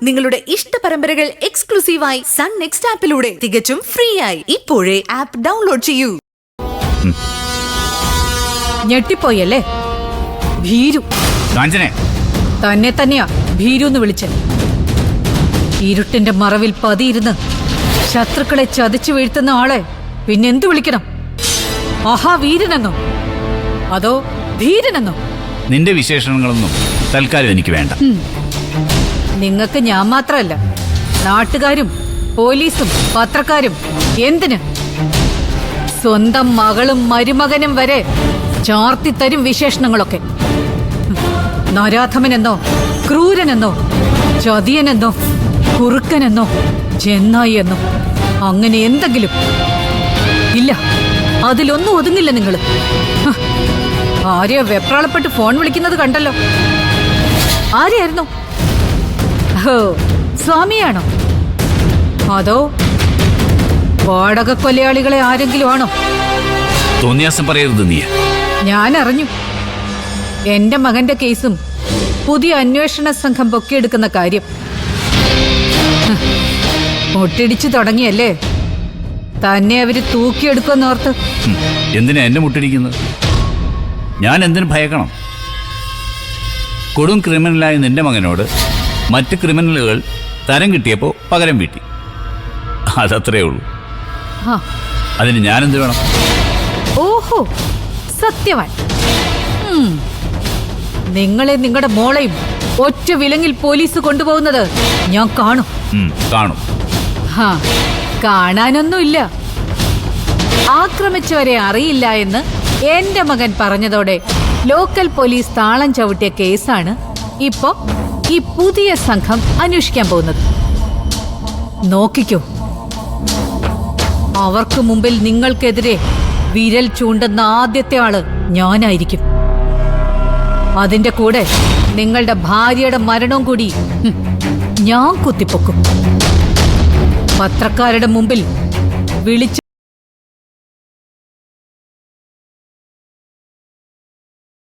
നിങ്ങളുടെ ഇഷ്ട പരമ്പരകൾ എക്സ്ക്ലൂസീവായി സൺ നെക്സ്റ്റ് ആപ്പിലൂടെ തികച്ചും ഫ്രീ ആയി ഇപ്പോഴേ ആപ്പ് ഡൗൺലോഡ് ചെയ്യൂ. ഞെട്ടിപ്പോയല്ലേ ഭീരു? തന്നെ തന്നെയാ ഭീരു എന്ന് വിളിച്ചത്. ഇരുട്ടിന്റെ മറവിൽ പതിയിരുന്ന് ശത്രുക്കളെ ചതിച്ചു വീഴ്ത്തുന്ന ആളെ പിന്നെന്തു വിളിക്കണം? മഹാവീരനെന്നോ അതോ ധീരനെന്നോ? നിന്റെ വിശേഷണങ്ങളൊന്നും തൽക്കാലം എനിക്ക് വേണ്ട. നിങ്ങൾക്ക് ഞാൻ മാത്രമല്ല, നാട്ടുകാരും പോലീസും പത്രക്കാരും എന്തിന് സ്വന്തം മകളും മരുമകനും വരെ ചാർത്തിത്തരും വിശേഷണങ്ങളൊക്കെ. നരാധമനെന്നോ ക്രൂരനെന്നോ ചതിയനെന്നോ കുറുക്കനെന്നോ ചെന്നായി എന്നോ അങ്ങനെ എന്തെങ്കിലും ഇല്ല, അതിലൊന്നും ഒതുങ്ങില്ല നിങ്ങൾ. ആരെയോ വെപ്രാളപ്പെട്ട് ഫോൺ വിളിക്കുന്നത് കണ്ടല്ലോ. ആരെയായിരുന്നു? ഓ, സ്വാമിയാണോ അതോ വാടക കൊലയാളികളെ ആരെങ്കിലും ആണോ? തോന്നിയാസം പറയരുത് നീ. ഞാൻ അറിഞ്ഞു. എന്റെ മകന്റെ കേസും പുതിയ അന്വേഷണ സംഘം പൊക്കിയെടുക്കുന്ന കാര്യം മുട്ടിടിച്ചു തുടങ്ങിയല്ലേ? തന്നെ അവര് തൂക്കിയെടുക്കുമെന്നോർത്ത്. എന്തിനാ എന്നെ മുട്ടിടിക്കുന്നത്? ഞാൻ എന്തിനു ഭയക്കണം? കൊടും ക്രിമിനലായ നിന്റെ മകനോട് മറ്റ് ക്രിമിനലുകൾ തരം കിട്ടിയപ്പോ പകരം വീട്ടി, അതത്രേ ഉള്ളൂ. അതിന് ഞാനെന്ത് വേണം? ഓഹോ, സത്യവാൻ. നിങ്ങളെ നിങ്ങളുടെ മോളെയും ഒറ്റ വിലങ്ങിൽ പോലീസ് കൊണ്ടുപോകുന്നത് ഞാൻ കാണും. കാണും. കാണാനൊന്നുമില്ല. ആക്രമിച്ചവരെ അറിയില്ല എന്ന് എന്റെ മകൻ പറഞ്ഞതോടെ ലോക്കൽ പോലീസ് താളം ചവിട്ടിയ കേസാണ് ഇപ്പോ ഈ പുതിയ സംഘം അന്വേഷിക്കാൻ പോകുന്നത്. നോക്കിക്കോ, അവർക്ക് മുമ്പിൽ നിങ്ങൾക്കെതിരെ വിരൽ ചൂണ്ടുന്ന ആദ്യത്തെ ആള് ഞാനായിരിക്കും. അതിന്റെ കൂടെ നിങ്ങളുടെ ഭാര്യയുടെ മരണവും കൂടി ഞാൻ കുത്തിപ്പൊക്കും. പത്രക്കാരുടെ മുമ്പിൽ വിളിച്ചു